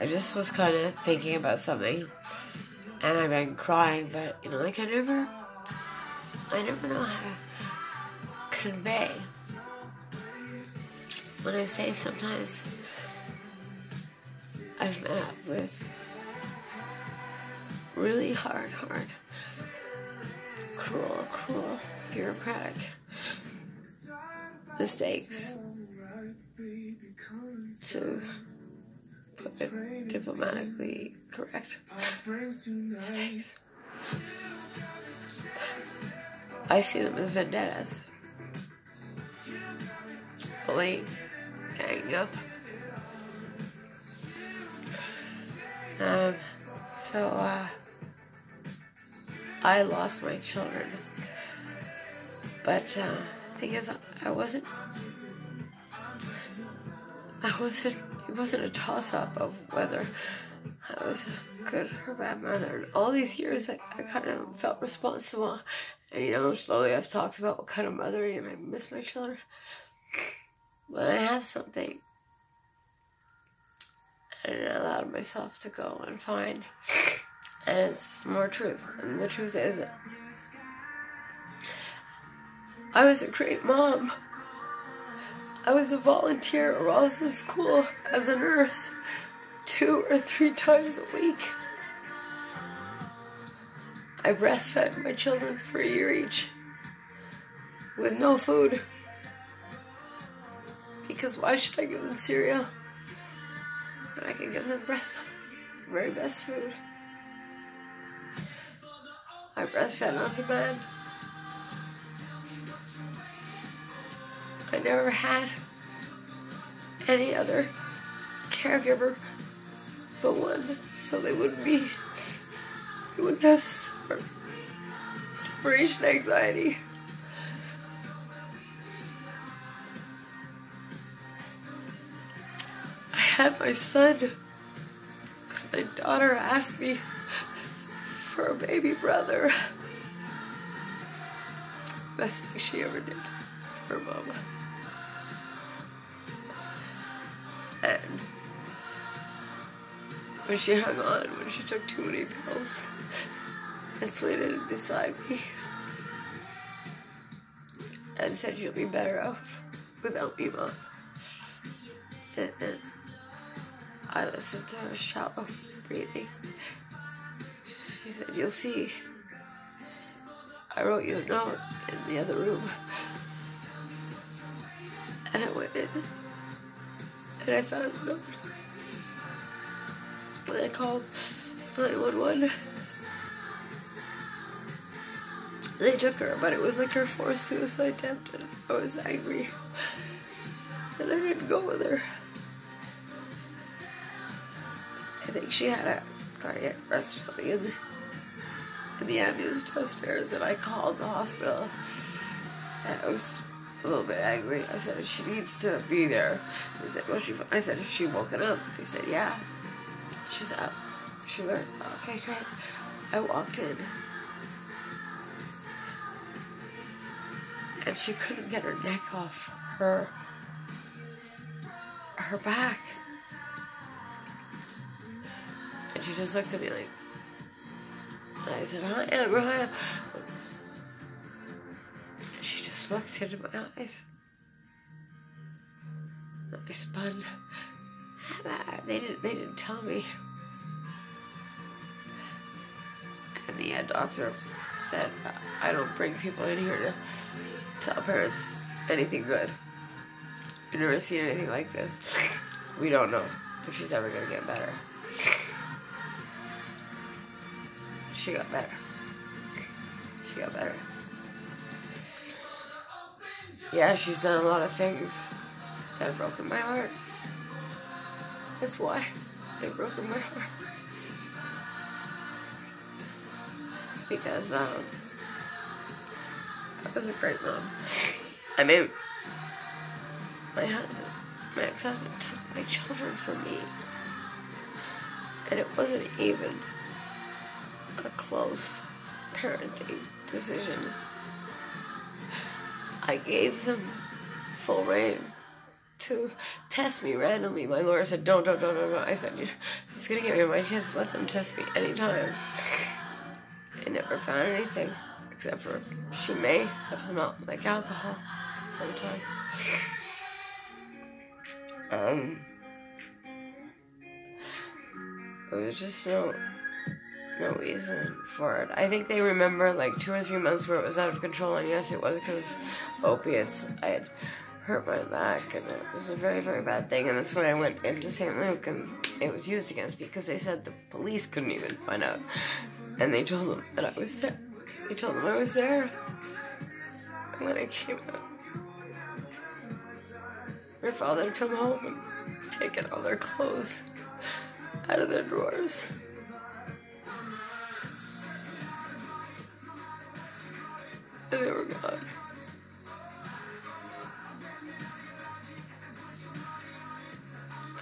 I just was kind of thinking about something, and I've been crying, but, you know, like, I never know how to convey when I say sometimes I've met up with really hard, cruel, bureaucratic mistakes, to put it diplomatically correct, mistakes. I see them as vendettas. Bullying, ganging up. I lost my children, but the thing is, it wasn't it wasn't a toss-up of whether I was a good or bad mother. And all these years, I kind of felt responsible, and, you know, slowly I've talked about what kind of mothering, and I miss my children, but I have something, and I allowed myself to go and find, and it's more truth. And the truth is, I was a great mom. I was a volunteer at Roslyn School as a nurse 2 or 3 times a week. I breastfed my children for a year each with no food, because why should I give them cereal when I can give them breast milk, the very best food? I breastfed on demand. I never had any other caregiver but one, so they wouldn't have separation anxiety. I had my son because my daughter asked me for a baby brother. Best thing she ever did for her mama. And when she hung on, when she took too many pills and slid in beside me and said, "You'll be better off without me, Mom." And I listened to her shallow breathing. She said, "You'll see. I wrote you a note in the other room." And I went in, and I found a note. And I called 911. They took her, but it was like her forced suicide attempt, and I was angry. And I didn't go with her. I think she had a cardiac arrest or something in the ambulance downstairs, and I called the hospital, and I was a little bit angry. I said, "She needs to be there." They said, I said, "Is she woken up?" They said, "Yeah, she's up. She learned." Okay, great. I walked in, and she couldn't get her neck off her back. And she just looked at me like, I said, "Hi, Amber." She just looked into my eyes. I spun. They didn't tell me. And the doctor said, "I don't bring people in here to tell parents anything good. You've never seen anything like this. We don't know if she's ever gonna get better." She got better. She got better. Yeah, she's done a lot of things that have broken my heart. That's why they've broken my heart. Because I was a great mom. I mean, my ex-husband took my children from me, and it wasn't even a close parenting decision. I gave them full reign to test me randomly. My lawyer said, don't. I said, it's gonna get me in my chest. Let them test me anytime. They never found anything, except for she may have smelled like alcohol sometime. There was just no reason for it. I think they remember like 2 or 3 months where it was out of control, and yes, it was because of opiates. I had hurt my back, and it was a very, very bad thing, and that's when I went into St. Luke, and it was used against me because they said the police couldn't even find out, and they told them that I was there. They told them I was there, and when I came out, their father had come home and taken all their clothes out of their drawers. And they were gone.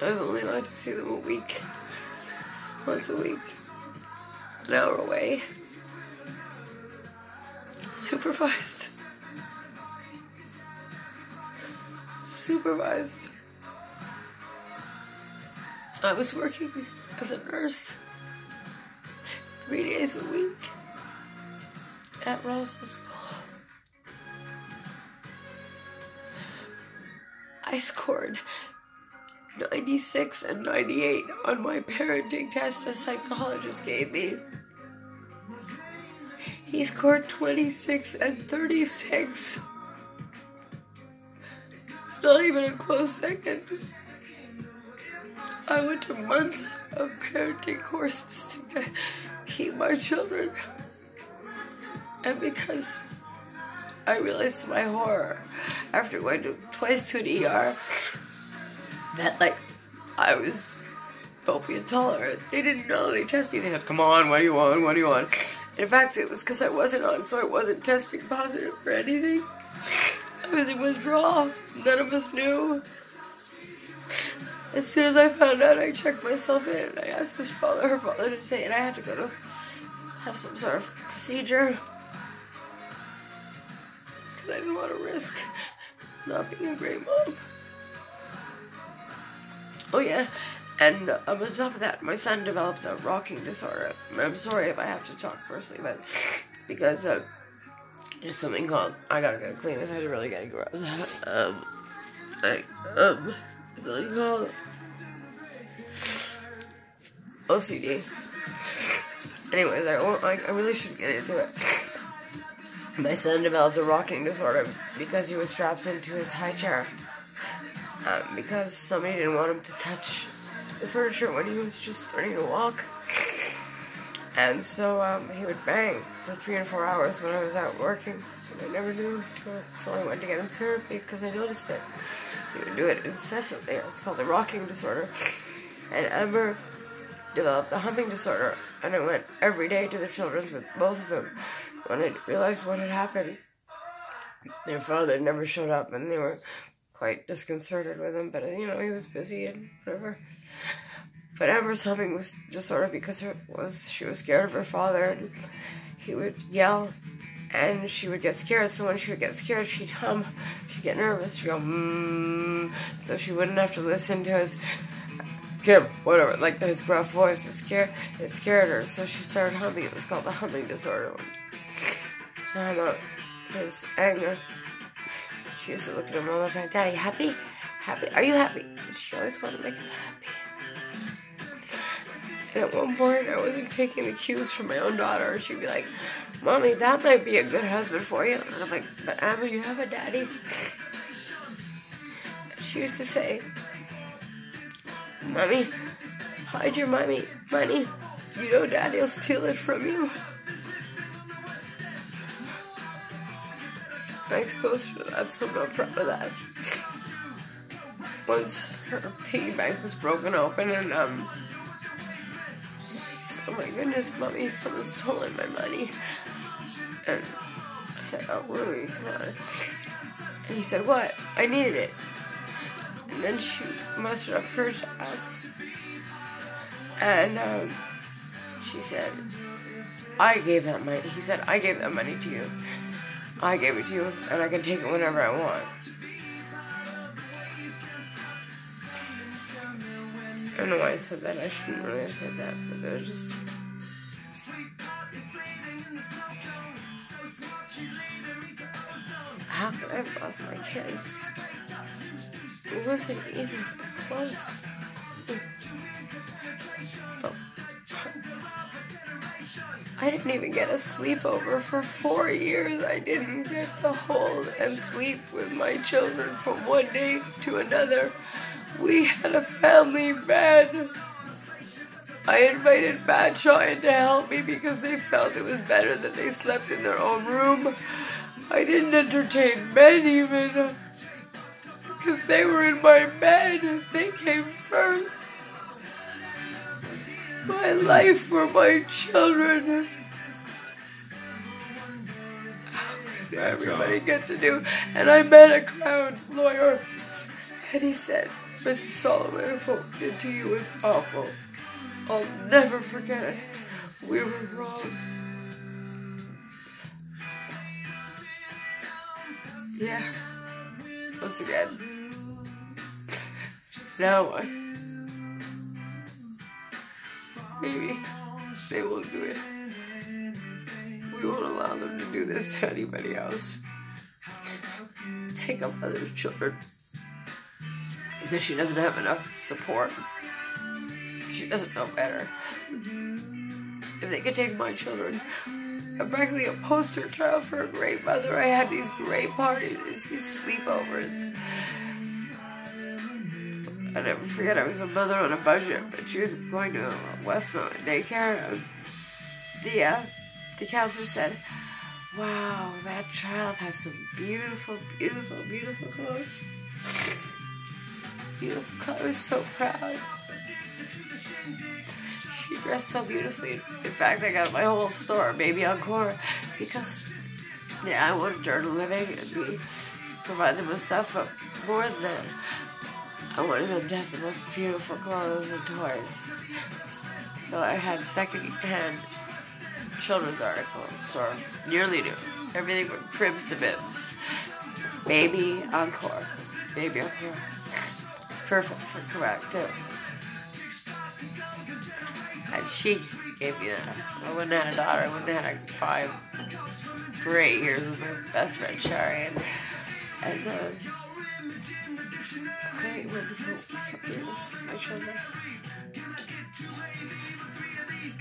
I was only allowed to see them a week. Once a week. An hour away. Supervised. 'Cause I was working as a nurse 3 days a week at Roswell School. I scored 96 and 98 on my parenting test a psychologist gave me. He scored 26 and 36. It's not even a close second. I went to months of parenting courses to keep my children. And because I realized to my horror, after going twice to an ER, that, like, I was opiate tolerant. They didn't know. They tested me. They said, come on, what do you want? What do you want? In fact, it was because I wasn't on, so I wasn't testing positive for anything. I was in withdrawal. None of us knew. As soon as I found out, I checked myself in, and I asked her father to say, and I had to go to have some sort of procedure. Because I didn't want to risk not being a great mom. Oh yeah, and on top of that, my son developed a rocking disorder. I'm sorry if I have to talk personally, but because there's something called, I gotta go clean this, I really gotta gross. Something called OCD. Anyways, I really shouldn't get into it. My son developed a rocking disorder because he was strapped into his high chair. Because somebody didn't want him to touch the furniture when he was just learning to walk. And so he would bang for 3 and 4 hours when I was out working. And I never knew so I went to get him therapy because I noticed it. He would do it incessantly. It's called the rocking disorder. And Amber developed a humping disorder. And I went every day to the children's with both of them. When I realized what had happened, their father never showed up, and they were quite disconcerted with him, but you know, he was busy and whatever. But Amber's humping disorder because she was scared of her father, and he would yell, and she would get scared. So when she would get scared, she'd hum, she'd get nervous, she'd go, so she wouldn't have to listen to his, Kim, whatever, like his gruff voice. It scared her, so she started humming. It was called the humming disorder. To hum out his anger. She used to look at him all the time. Daddy, happy? Happy? Are you happy? And she always wanted to make him happy. And at one point, I wasn't taking the cues from my own daughter. And she'd be like, Mommy, that might be a good husband for you. And I'm like, but Amber, you have a daddy. And she used to say, Mommy, hide your money. You know Daddy will steal it from you. I exposed her to that, so I'm not proud of that. Once her piggy bank was broken open, and she said, oh my goodness, Mommy, someone's stolen my money. And I said, oh really, come on. And he said, what? I needed it. And then she mustered up courage to ask. And she said, I gave that money. He said, I gave that money to you. I gave it to you, and I can take it whenever I want. don't know why I said that. I shouldn't really have said that, but it was just... How could I have lost my kids? It wasn't even close. But I didn't even get a sleepover for 4 years. I didn't get to hold and sleep with my children from one day to another. We had a family bed. I invited Badshaw in to help me because they felt it was better that they slept in their own room. I didn't entertain men even because they were in my bed. They came first. My life for my children. How could everybody get to do? And I met a Crown lawyer, and he said, Mrs. Solomon, what we did to you was awful. I'll never forget it. We were wrong. Yeah. Once again. Now maybe they won't do it. We won't allow them to do this to anybody else. Take up other children. Because she doesn't have enough support. She doesn't know better. If they could take my children. I'm practically a poster child for a great mother. I had these great parties, these sleepovers. I'll never forget, I was a mother on a budget, but she was going to Westmount daycare. The counselor said, wow, that child has some beautiful, beautiful, beautiful clothes. Beautiful clothes. I was so proud. She dressed so beautifully. In fact, I got my whole store, Baby Encore, because, yeah, I wanted her to living and provide them with stuff, but more than that, I wanted them to have the most beautiful clothes and toys. So I had second-hand children's article store, nearly new. Everything from cribs to bibs. Baby Encore. Baby Encore. It's perfect for Quebec, too. And she gave me that. I wouldn't have had a daughter. I wouldn't have had 5 great years with my best friend, Shari. And great, wonderful years, my children.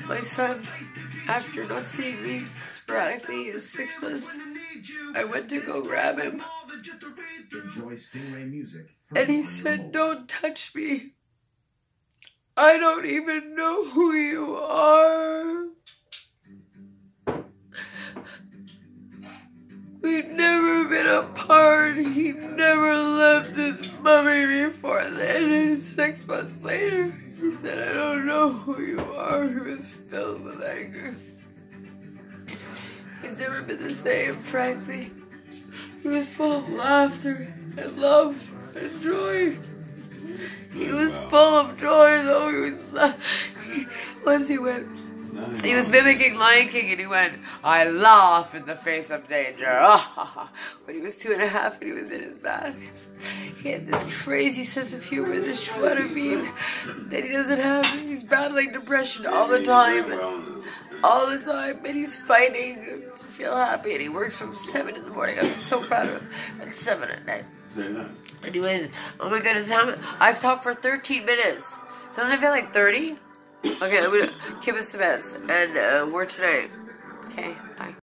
My son, after not seeing me sporadically in 6 months, I went to go grab him. Enjoy Stingray music. And he said, don't touch me. I don't even know who you are. We've never been apart. He never left his mummy before then. And 6 months later, he said, I don't know who you are. He was filled with anger. He's never been the same, frankly. He was full of laughter and love and joy. He was full of joy, though. Once he went, he was mimicking Lion King, and he went, I laugh in the face of danger. When he was 2.5 and he was in his bath, he had this crazy sense of humor, this shredder beam that he doesn't have. He's battling depression all the time. All the time, and he's fighting to feel happy, and he works from 7 in the morning. I'm so proud of him. At 7 at night. Anyways, oh my goodness, I've talked for 13 minutes. So doesn't it feel like 30? Okay, I'm gonna keep it to best, and we're tonight. Okay, bye.